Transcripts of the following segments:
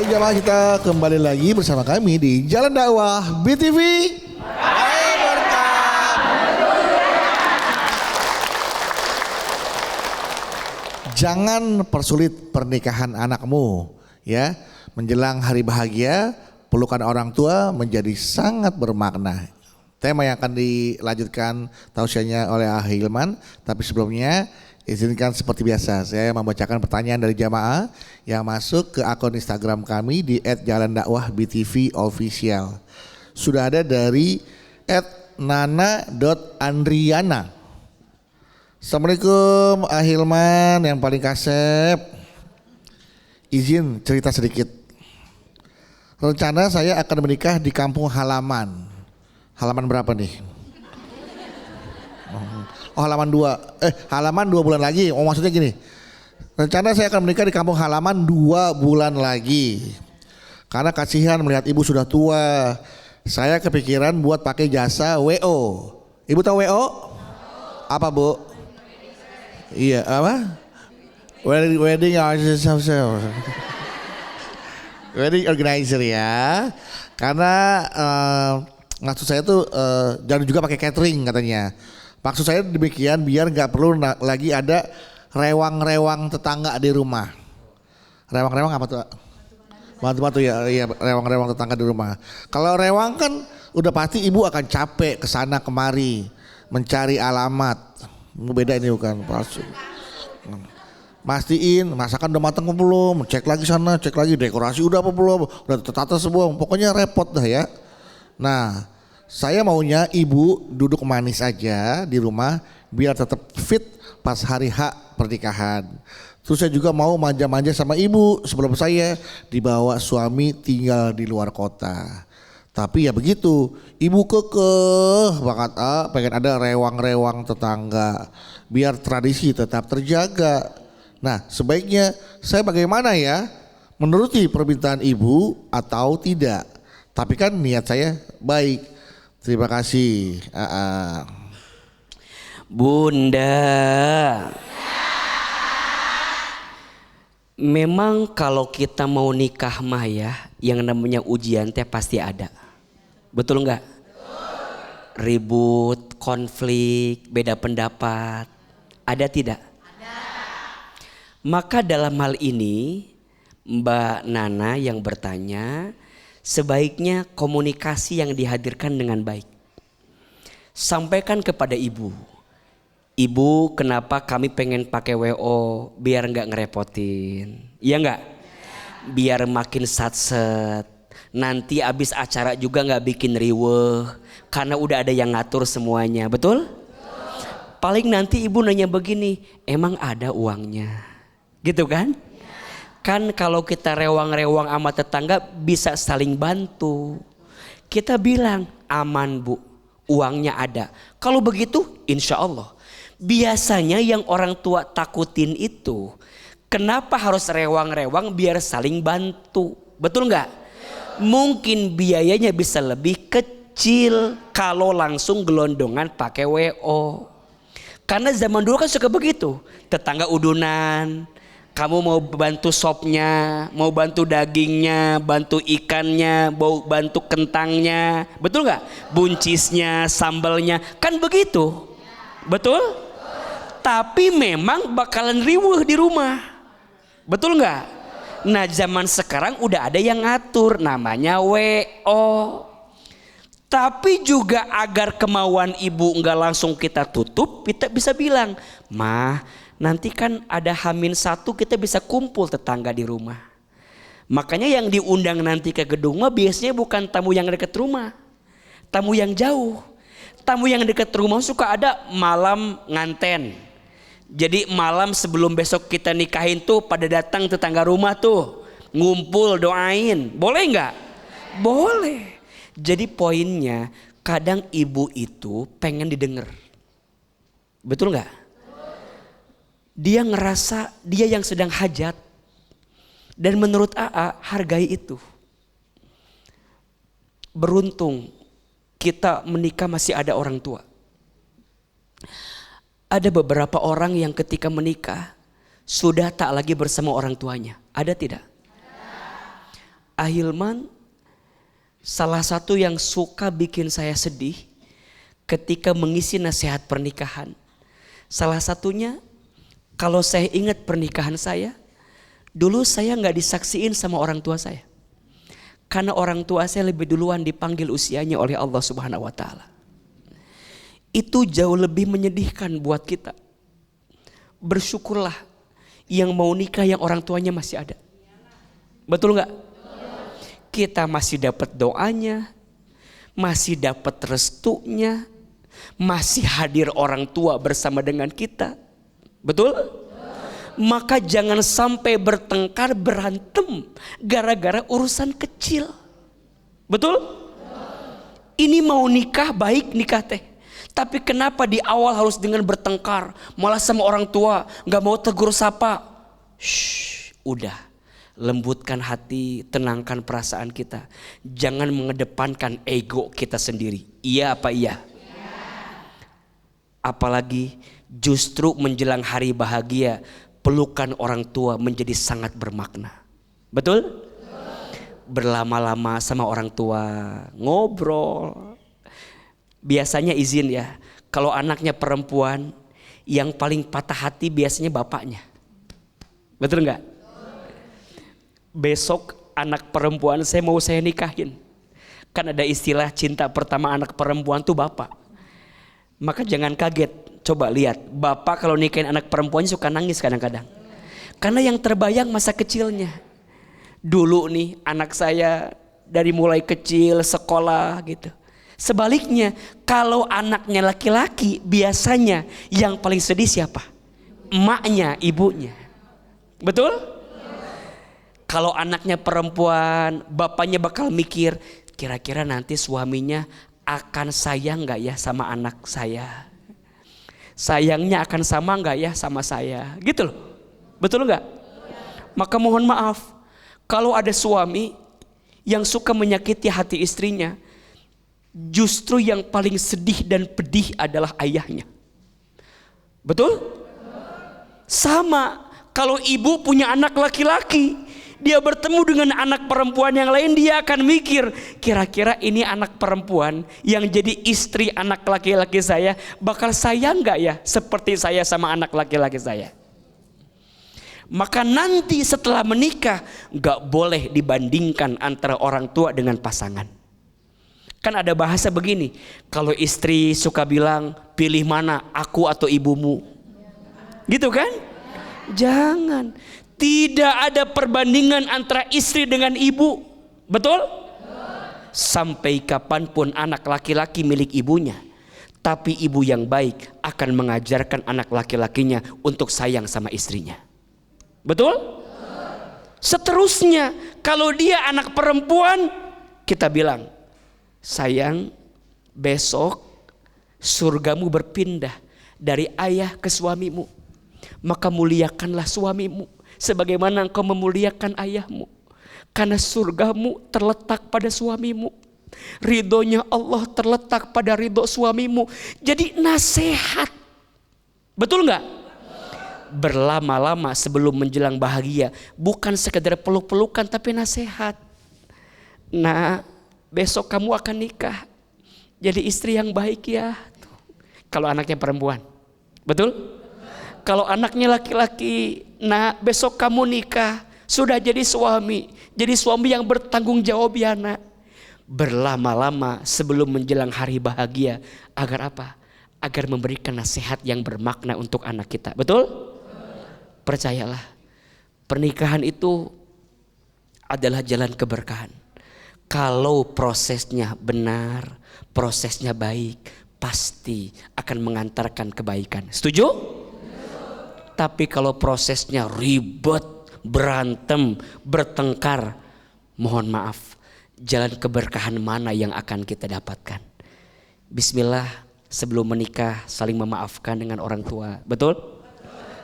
Baik jamaah, kita kembali lagi bersama kami di Jalan Dakwah BTV. Jangan persulit pernikahan anakmu ya. Menjelang hari bahagia, pelukan orang tua menjadi sangat bermakna. Tema yang akan dilanjutkan tausiahnya oleh Ahilman, tapi sebelumnya izinkan seperti biasa saya membacakan pertanyaan dari jamaah yang masuk ke akun Instagram kami di @jalandakwahbtvofficial. Sudah ada dari @nana.andriana. Assalamualaikum Ahilman yang paling kasep. Izin cerita sedikit. Rencana saya akan menikah di kampung halaman. Halaman berapa nih? Oh halaman 2. Halaman 2 bulan lagi. Oh maksudnya gini. Rencana saya akan menikah di kampung halaman 2 bulan lagi. Karena kasihan melihat ibu sudah tua. Saya kepikiran buat pakai jasa WO. Ibu tahu WO? Apa Bu? Iya apa? Wedding Wedding organizer ya. Karena maksud saya tuh jangan juga pakai catering katanya. Maksud saya demikian biar nggak perlu lagi ada rewang-rewang tetangga di rumah. Rewang-rewang apa tuh? Batu-batu ya, iya rewang-rewang tetangga di rumah. Kalau rewang kan udah pasti ibu akan capek kesana kemari mencari alamat. Beda ini bukan palsu. Mastiin masakan udah matang apa belum, cek lagi sana, cek lagi dekorasi udah apa belum, udah tertata semua, pokoknya repot dah ya. Nah, saya maunya ibu duduk manis aja di rumah biar tetap fit pas hari H pernikahan. Terus saya juga mau manja-manja sama ibu sebelum saya dibawa suami tinggal di luar kota. Tapi ya begitu, ibu kekeh banget pengen ada rewang-rewang tetangga biar tradisi tetap terjaga. Nah sebaiknya saya bagaimana ya, menuruti permintaan ibu atau tidak? Tapi kan niat saya baik. Terima kasih. Bunda. Memang kalau kita mau nikah mah ya, yang namanya ujian teh pasti ada. Betul enggak? Ribut, konflik, beda pendapat. Ada tidak? Ada. Maka dalam hal ini Mbak Nana yang bertanya, sebaiknya komunikasi yang dihadirkan dengan baik. Sampaikan kepada ibu. Ibu, kenapa kami pengen pakai WO biar nggak ngerepotin. Iya nggak? Biar makin satset. Nanti abis acara juga nggak bikin riweh. Karena udah ada yang ngatur semuanya. Betul? Paling nanti ibu nanya begini, emang ada uangnya? Gitu kan? Kan kalau kita rewang-rewang sama tetangga bisa saling bantu. Kita bilang aman bu, uangnya ada. Kalau begitu insya Allah. Biasanya yang orang tua takutin itu, kenapa harus rewang-rewang biar saling bantu. Betul nggak? Mungkin biayanya bisa lebih kecil kalau langsung gelondongan pakai WO. Karena zaman dulu kan suka begitu. Tetangga udunan. Kamu mau bantu sopnya, mau bantu dagingnya, bantu ikannya, mau bantu kentangnya, betul nggak? Buncisnya, sambalnya, kan begitu, betul? Tapi memang bakalan riweuh di rumah, betul nggak? Nah zaman sekarang udah ada yang ngatur, namanya WO. Tapi juga agar kemauan ibu nggak langsung kita tutup, kita bisa bilang, mah. Nanti kan ada H-1 kita bisa kumpul tetangga di rumah. Makanya yang diundang nanti ke gedung mah biasanya bukan tamu yang dekat rumah. Tamu yang jauh. Tamu yang dekat rumah suka ada malam nganten. Jadi malam sebelum besok kita nikahin tuh pada datang tetangga rumah tuh. Ngumpul doain. Boleh nggak? Boleh. Jadi poinnya kadang ibu itu pengen didengar. Betul nggak? Dia ngerasa dia yang sedang hajat. Dan menurut AA hargai itu. Beruntung kita menikah masih ada orang tua. Ada beberapa orang yang ketika menikah sudah tak lagi bersama orang tuanya. Ada tidak? Ahilman salah satu yang suka bikin saya sedih ketika mengisi nasihat pernikahan. Salah satunya kalau saya ingat pernikahan saya, dulu saya gak disaksiin sama orang tua saya. Karena orang tua saya lebih duluan dipanggil usianya oleh Allah Subhanahu wa ta'ala. Itu jauh lebih menyedihkan buat kita. Bersyukurlah yang mau nikah yang orang tuanya masih ada. Betul gak? Kita masih dapat doanya, masih dapat restunya, masih hadir orang tua bersama dengan kita. Betul? Maka jangan sampai bertengkar, berantem gara-gara urusan kecil. Betul? Ini mau nikah, baik nikah teh. Tapi kenapa di awal harus dengan bertengkar, malah sama orang tua, gak mau tegur sapa. Udah. Lembutkan hati, tenangkan perasaan kita. Jangan mengedepankan ego kita sendiri. Iya apa iya? Apalagi justru menjelang hari bahagia, pelukan orang tua menjadi sangat bermakna. Betul? Berlama-lama sama orang tua, ngobrol. Biasanya izin ya, kalau anaknya perempuan, yang paling patah hati biasanya bapaknya. Betul enggak? Besok anak perempuan saya nikahin. Kan ada istilah cinta pertama anak perempuan tuh bapak. Maka jangan kaget, coba lihat. Bapak kalau nikahin anak perempuannya suka nangis kadang-kadang. Karena yang terbayang masa kecilnya. Dulu nih anak saya dari mulai kecil sekolah gitu. Sebaliknya kalau anaknya laki-laki biasanya yang paling sedih siapa? Emaknya, ibunya. Betul? Kalau anaknya perempuan, bapaknya bakal mikir, kira-kira nanti suaminya akan sayang gak ya sama anak saya? Sayangnya akan sama gak ya sama saya? Gitu loh. Betul gak? Maka mohon maaf, kalau ada suami yang suka menyakiti hati istrinya, justru yang paling sedih dan pedih adalah ayahnya. Betul? Sama, kalau ibu punya anak laki-laki, dia bertemu dengan anak perempuan yang lain, dia akan mikir, kira-kira ini anak perempuan yang jadi istri anak laki-laki saya bakal sayang gak ya seperti saya sama anak laki-laki saya. Maka nanti setelah menikah gak boleh dibandingkan antara orang tua dengan pasangan. Kan ada bahasa begini, kalau istri suka bilang pilih mana, aku atau ibumu, gitu kan? Jangan. Tidak ada perbandingan antara istri dengan ibu. Betul? Sampai kapanpun anak laki-laki milik ibunya, tapi ibu yang baik akan mengajarkan anak laki-lakinya untuk sayang sama istrinya. Betul? Seterusnya, kalau dia anak perempuan, kita bilang, sayang, besok surgamu berpindah dari ayah ke suamimu. Maka muliakanlah suamimu sebagaimana engkau memuliakan ayahmu. Karena surgamu terletak pada suamimu. Ridhonya Allah terletak pada ridho suamimu. Jadi nasihat. Betul gak? Berlama-lama sebelum menjelang bahagia. Bukan sekedar peluk-pelukan tapi nasihat. Nah, besok kamu akan nikah. Jadi istri yang baik ya. Kalau anaknya perempuan. Betul? Kalau anaknya laki-laki, nah besok kamu nikah, sudah jadi suami yang bertanggung jawab ya nak. Berlama-lama sebelum menjelang hari bahagia, agar apa? Agar memberikan nasihat yang bermakna untuk anak kita. Betul? Percayalah, pernikahan itu adalah jalan keberkahan. Kalau prosesnya benar, prosesnya baik, pasti akan mengantarkan kebaikan. Setuju? Tapi kalau prosesnya ribet, berantem, bertengkar, mohon maaf, jalan keberkahan mana yang akan kita dapatkan? Bismillah, sebelum menikah saling memaafkan dengan orang tua. Betul?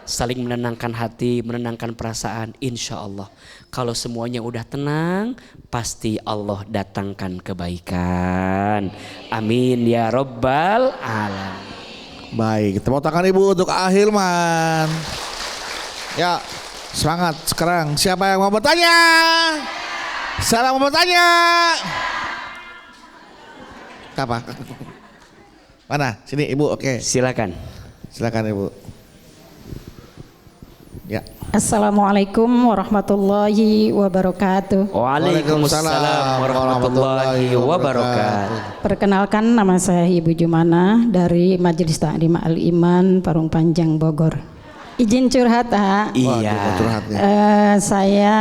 Saling menenangkan hati, menenangkan perasaan. Insya Allah kalau semuanya udah tenang, pasti Allah datangkan kebaikan. Amin ya Rabbal Alamin. Baik, tepuk tangan ibu untuk Ahilman. Ya, semangat sekarang. Siapa yang mau bertanya? Salam bertanya. Apa? Mana? Sini Ibu, oke. Silakan. Silakan Ibu. Ya. Assalamualaikum warahmatullahi wabarakatuh. Waalaikumsalam warahmatullahi wabarakatuh. Perkenalkan, nama saya Ibu Jumana dari Majelis Taklim Al-Iman Parung Panjang Bogor. Izin curhat, Iya. Saya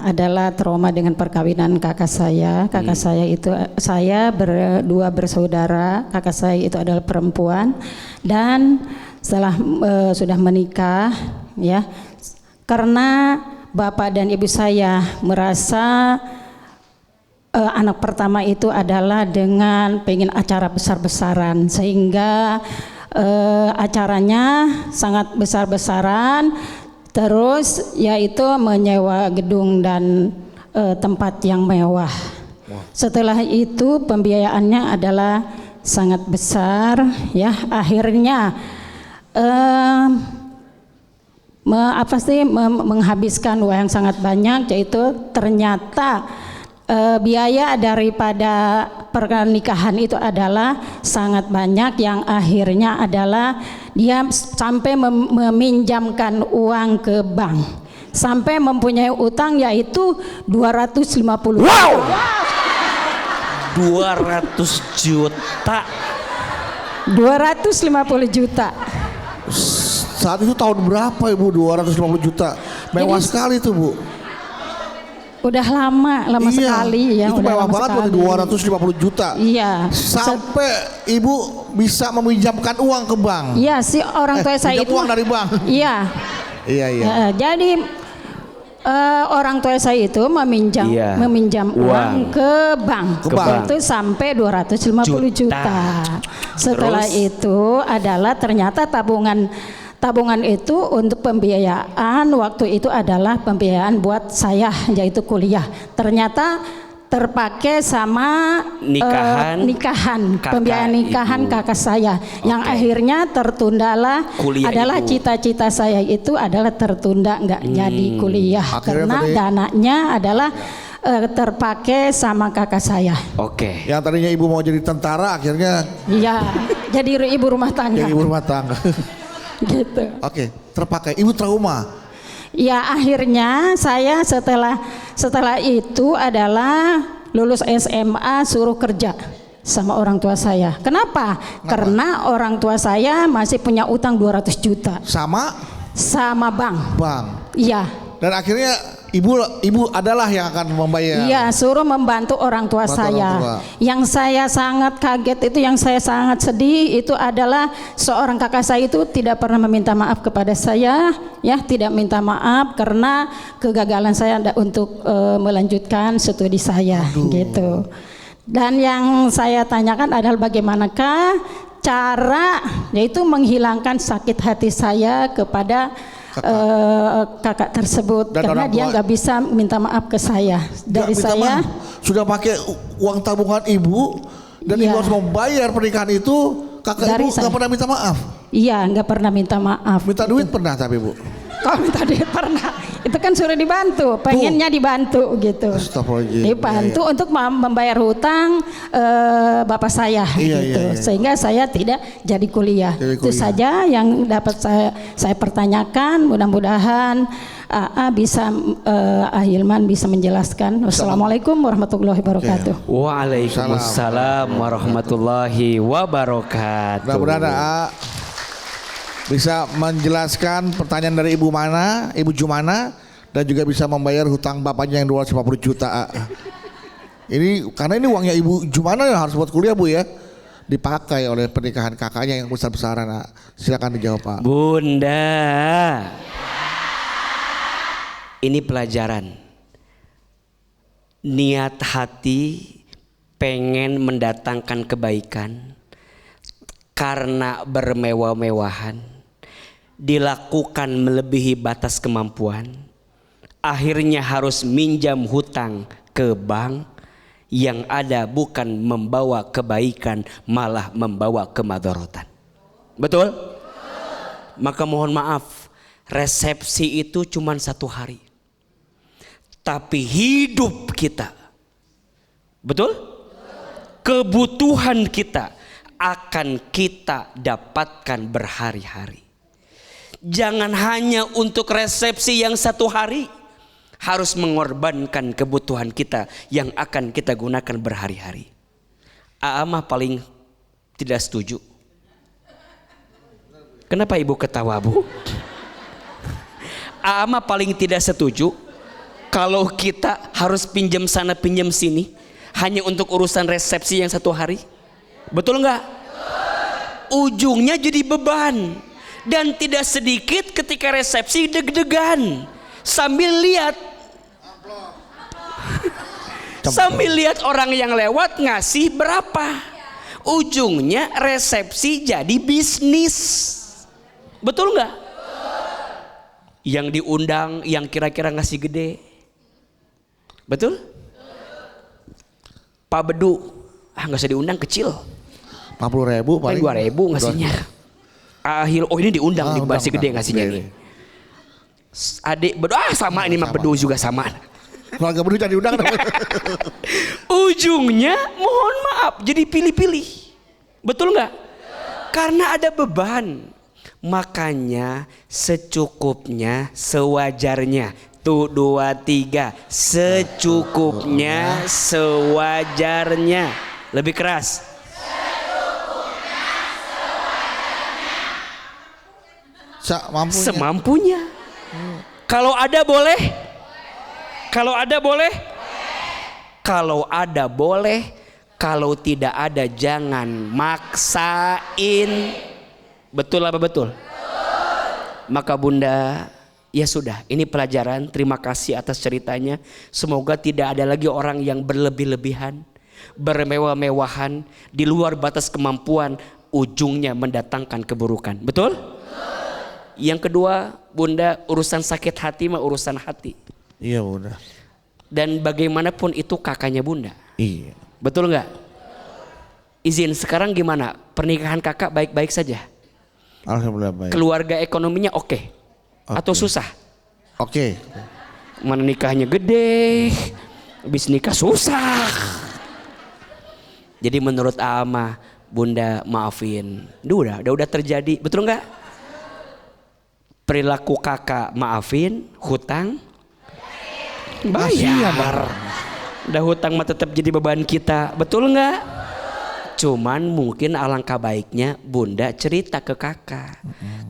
adalah trauma dengan perkawinan kakak saya. Kakak saya itu, saya berdua bersaudara. Kakak saya itu adalah perempuan dan setelah sudah menikah, ya. Karena bapak dan ibu saya merasa anak pertama itu adalah dengan pengen acara besar-besaran, sehingga acaranya sangat besar-besaran, terus yaitu menyewa gedung dan tempat yang mewah. Setelah itu pembiayaannya adalah sangat besar, ya. Akhirnya menghabiskan uang yang sangat banyak, yaitu ternyata biaya daripada pernikahan itu adalah sangat banyak, yang akhirnya adalah dia sampai meminjamkan uang ke bank sampai mempunyai utang yaitu 250 Wow. 200 juta. 250 juta. Saat itu tahun berapa Ibu? 250 juta. Mewah sekali tuh Bu. Udah lama sekali ya. Itu udah mewah lama banget sekali. 250 juta. Iya. Sampai Ibu bisa meminjamkan uang ke bank. Iya, si orang tua saya pinjam itu. uang dari bank. Iya. Iya. Jadi orang tua saya itu meminjam uang ke bank. Itu sampai 250 juta. Setelah itu adalah ternyata tabungan itu untuk pembiayaan waktu itu adalah pembiayaan buat saya, yaitu kuliah. Ternyata terpakai sama nikahan pembiayaan nikahan kakak saya, yang akhirnya tertundalah kuliah. Adalah cita-cita saya itu adalah tertunda, nggak jadi kuliah. Akhirnya karena dananya adalah terpakai sama kakak saya. Yang tadinya Ibu mau jadi tentara, akhirnya jadi ibu rumah tangga. Jadi ibu rumah tangga. Gitu. Terpakai. Ibu trauma. Ya, akhirnya saya setelah itu adalah lulus SMA suruh kerja sama orang tua saya. Kenapa? Karena orang tua saya masih punya utang 200 juta. Sama bank. Iya. Dan akhirnya ibu adalah yang akan membayar. Iya, suruh membantu orang tua saya. Yang saya sangat kaget itu, yang saya sangat sedih itu adalah seorang kakak saya itu tidak pernah meminta maaf kepada saya, ya, tidak minta maaf karena kegagalan saya untuk melanjutkan studi saya. Gitu. Dan yang saya tanyakan adalah bagaimanakah cara yaitu menghilangkan sakit hati saya kepada kakak tersebut. Dan karena dia nggak bisa minta maaf ke saya. Dari saya sudah pakai uang tabungan Ibu dan Ibu harus membayar pernikahan itu, kakak Ibu nggak pernah minta maaf. Iya, nggak pernah minta maaf. Minta duit pernah tapi Bu? Kalau minta duit pernah. Itu kan suruh dibantu, pengennya dibantu gitu. Dibantu untuk membayar hutang bapak saya gitu. Sehingga saya tidak jadi kuliah. Itu saja yang dapat saya pertanyakan. Mudah-mudahan bisa Ahilman bisa menjelaskan. Wassalamualaikum warahmatullahi wabarakatuh. Waalaikumsalam warahmatullahi wabarakatuh. Mudah-mudahan bisa menjelaskan pertanyaan dari Ibu Jumana, dan juga bisa membayar hutang bapaknya yang 250 juta. Ini karena ini uangnya Ibu Jumana yang harus buat kuliah Bu ya, dipakai oleh pernikahan kakaknya yang besar-besaran. Silakan dijawab Pak. Bunda, ini pelajaran. Niat hati pengen mendatangkan kebaikan karena bermewah-mewahan, dilakukan melebihi batas kemampuan, akhirnya harus minjam hutang ke bank, yang ada bukan membawa kebaikan, malah membawa kemadharatan. Betul? Maka mohon maaf, resepsi itu cuma 1 hari. tapi hidup kita. Betul? Kebutuhan kita akan kita dapatkan berhari-hari. Jangan hanya untuk resepsi yang 1 hari, harus mengorbankan kebutuhan kita yang akan kita gunakan berhari-hari. Mah paling tidak setuju. Kenapa ibu ketawa, Bu? Mah paling tidak setuju kalau kita harus pinjam sana pinjam sini hanya untuk urusan resepsi yang 1 hari. Betul nggak? Ujungnya jadi beban. Dan tidak sedikit ketika resepsi deg-degan sambil lihat orang yang lewat ngasih berapa. Ujungnya resepsi jadi bisnis. Betul nggak? Yang diundang yang kira-kira ngasih gede. Betul? Pak Bedu nggak usah diundang, kecil. 40.000 paling 2.000 ngasihnya. Ini diundang nih, masih gede ngasihnya nih. Adik Bedu sama ini mah Bedu juga sama. Keluarga Bedu jadi diundang. Ujungnya mohon maaf jadi pilih-pilih. Betul nggak? Karena ada beban. Makanya secukupnya, sewajarnya. Tuh 2, 3. Secukupnya, sewajarnya. Lebih keras. Semampunya. Kalau ada boleh. Kalau ada boleh. Kalau ada boleh. Kalau tidak ada jangan maksain. Betul apa betul? Maka Bunda, ya sudah, ini pelajaran. Terima kasih atas ceritanya. Semoga tidak ada lagi orang yang berlebih-lebihan, bermewah-mewahan, di luar batas kemampuan, ujungnya mendatangkan keburukan. Betul? Yang kedua, Bunda, urusan sakit hati mah urusan hati. Iya, Bunda. Dan bagaimanapun itu kakaknya Bunda. Iya. Betul nggak? Izin, sekarang gimana? Pernikahan kakak baik-baik saja? Alhamdulillah baik. Keluarga ekonominya oke? Atau susah? Oke. Mana nikahnya gede, habis nikah susah. Jadi menurut Ama, Bunda maafin. Udah terjadi, betul nggak? Perilaku kakak maafin, hutang bayar. Udah hutang mah tetap jadi beban kita, betul nggak? Cuman mungkin alangkah baiknya Bunda cerita ke kakak.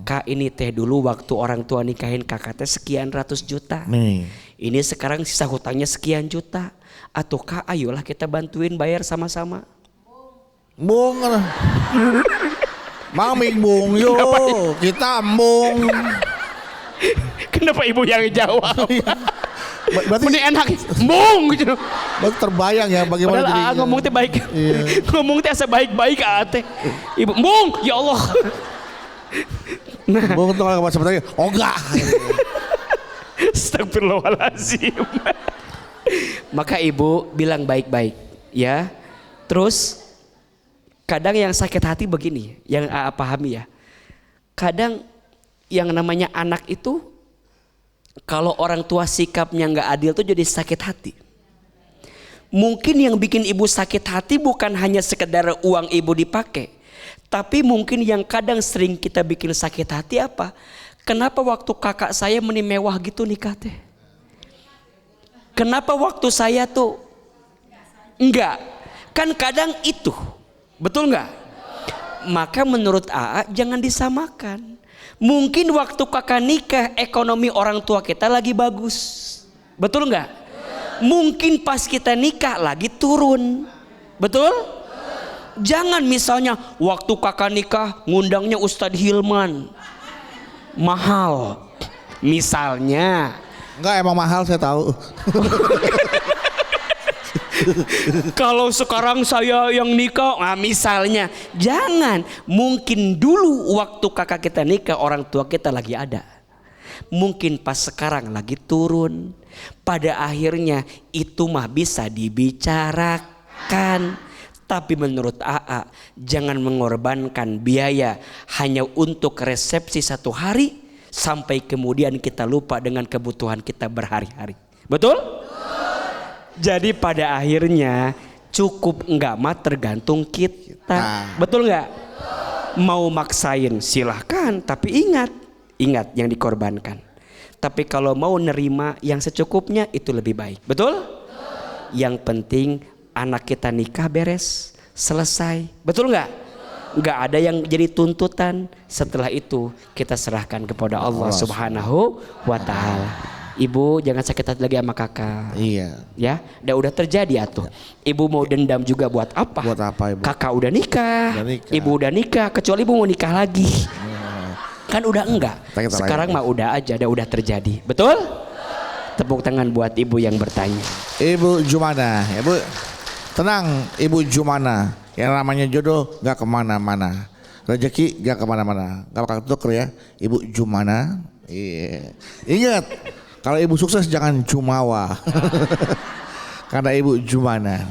Kak, ini teh dulu waktu orang tua nikahin kakak teh sekian ratus juta. Nih. Ini sekarang sisa hutangnya sekian juta. Atau Kak, ayolah kita bantuin bayar sama-sama. Bung. Maming bung yo, kita embung. Kenapa ibu yang jawab? Berarti ini enak, embung gitu. Berarti terbayang ya bagaimana padahal ngomong teh baik. Iya. Ngomong teh asa baik-baik teh. Ibu, embung, ya Allah. Nah, bung tuh kalau sebenarnya, oh enggak. Astagfirullahaladzim. Maka ibu bilang baik-baik, ya. Terus kadang yang sakit hati begini, yang pahami ya. Kadang yang namanya anak itu, kalau orang tua sikapnya nggak adil tuh jadi sakit hati. Mungkin yang bikin ibu sakit hati bukan hanya sekedar uang ibu dipakai, tapi mungkin yang kadang sering kita bikin sakit hati apa? Kenapa waktu kakak saya mewah gitu nikah teh? Kenapa waktu saya tuh enggak? Kan kadang itu, betul nggak? Maka menurut AA jangan disamakan. Mungkin waktu kakak nikah ekonomi orang tua kita lagi bagus, betul nggak? Mungkin pas kita nikah lagi turun, betul? Jangan misalnya waktu kakak nikah ngundangnya Ustadz Hilman, mahal, misalnya. Enggak, emang mahal saya tahu. Kalau sekarang saya yang nikah, misalnya, jangan. Mungkin dulu waktu kakak kita nikah orang tua kita lagi ada. Mungkin pas sekarang lagi turun. Pada akhirnya itu mah bisa dibicarakan. Tapi menurut AA, jangan mengorbankan biaya hanya untuk resepsi 1 hari sampai kemudian kita lupa dengan kebutuhan kita berhari-hari. Betul? Jadi pada akhirnya cukup enggak mah tergantung kita. Betul enggak? Mau maksain silahkan, tapi ingat yang dikorbankan. Tapi kalau mau nerima yang secukupnya itu lebih baik. Betul? Yang penting anak kita nikah beres, selesai. Betul enggak? Enggak ada yang jadi tuntutan. Setelah itu kita serahkan kepada Allah Subhanahu wa taala. Ibu jangan sakit hati lagi sama kakak. Iya. Ya, udah terjadi atuh. Ibu mau dendam juga buat apa? Buat apa ibu? Kakak udah nikah. Ibu udah nikah, kecuali ibu mau nikah lagi. Kan udah enggak. Sekarang mah udah aja, udah terjadi. Betul? Tepuk tangan buat ibu yang bertanya. Ibu Jumana, ibu tenang, Ibu Jumana. Yang namanya jodoh gak kemana-mana, rezeki gak kemana-mana, gak bakal tuker ya, Ibu Jumana. Iya. Ingat, kalau ibu sukses jangan jumawa. Karena Ibu Jumana.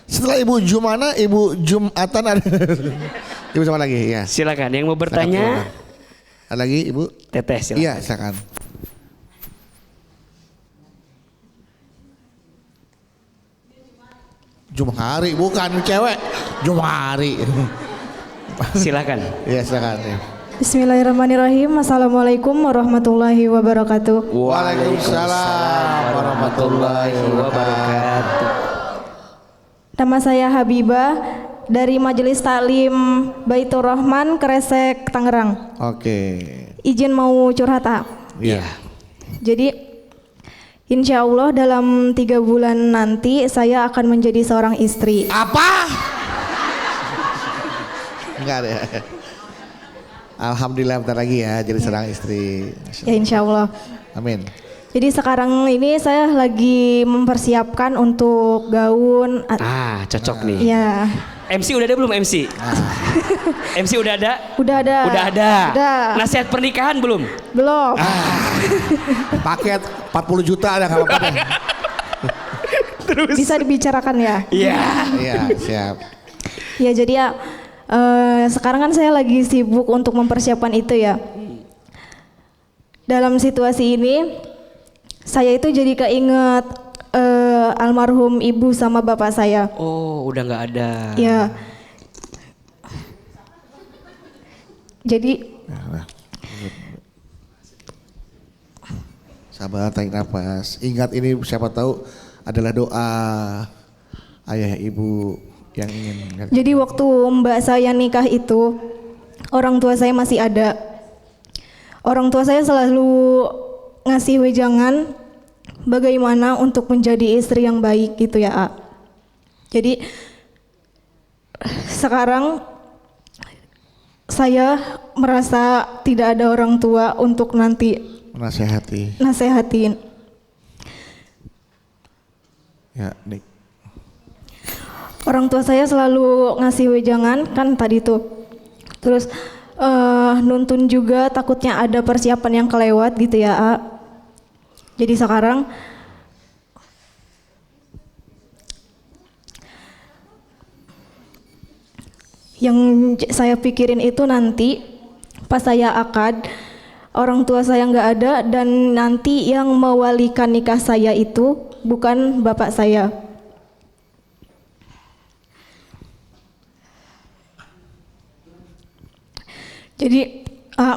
Setelah Ibu Jumana, Ibu Jumatan ada. Ibu sama lagi ya. Silakan yang mau bertanya. Ada lagi Ibu? Teteh silakan. Iya silakan. Jumhari bukan cewek. Jumhari. Silakan. Iya silakan. Bismillahirrahmanirrahim. Assalamualaikum warahmatullahi wabarakatuh. Waalaikumsalam warahmatullahi wabarakatuh. Nama saya Habibah dari Majelis Taklim Baitur Rahman, Kresek, Tangerang. Oke. Izin mau curhat, ah. Iya. Jadi insya Allah dalam 3 bulan nanti saya akan menjadi seorang istri. Apa? Enggak ada. Alhamdulillah bentar lagi ya jadi seorang istri. Ya insya Allah. Amin. Jadi sekarang ini saya lagi mempersiapkan untuk gaun. Cocok nih. Ya. MC udah ada belum MC? MC udah ada? Udah ada. Udah ada. Udah. Nasihat pernikahan belum? Belum. Paket 40 juta ada nggak apa-apa deh. Terus. Bisa dibicarakan ya? Iya. Iya siap. Ya jadi ya sekarang kan saya lagi sibuk untuk mempersiapkan itu ya. Dalam situasi ini saya itu jadi keinget almarhum ibu sama bapak saya. Oh udah nggak ada. Ya. Jadi sabar, tarik nafas. Ingat ini siapa tahu adalah doa ayah ibu yang ingin. Jadi waktu mbak saya nikah itu orang tua saya masih ada. Orang tua saya selalu ngasih wejangan bagaimana untuk menjadi istri yang baik gitu ya, A. Jadi sekarang saya merasa tidak ada orang tua untuk nanti nasehatin. Ya, Nik. Orang tua saya selalu ngasih wejangan kan tadi tuh. Terus nuntun juga takutnya ada persiapan yang kelewat gitu ya, A. Jadi sekarang yang saya pikirin itu nanti pas saya akad orang tua saya nggak ada dan nanti yang mewalikan nikah saya itu bukan bapak saya. Jadi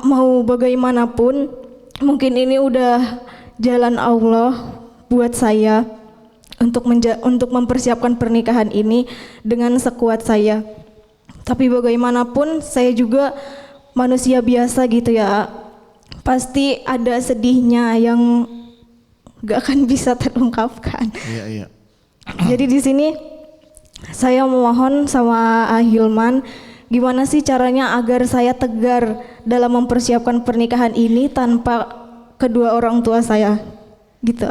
mau bagaimanapun mungkin ini udah jalan Allah buat saya untuk mempersiapkan pernikahan ini dengan sekuat saya. Tapi bagaimanapun saya juga manusia biasa gitu ya. Pasti ada sedihnya yang gak akan bisa terungkapkan. Iya. Jadi di sini saya mohon sama Ahilman, gimana sih caranya agar saya tegar dalam mempersiapkan pernikahan ini tanpa kedua orang tua saya, gitu.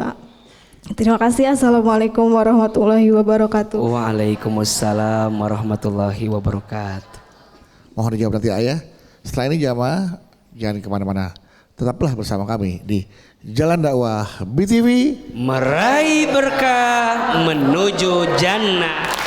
Terima kasih. Assalamualaikum warahmatullahi wabarakatuh. Waalaikumsalam warahmatullahi wabarakatuh. Mohon dijawab nanti ayah. Setelah ini jamaah jangan kemana-mana. Tetaplah bersama kami di Jalan Dakwah BTV. Meraih berkah menuju jannah.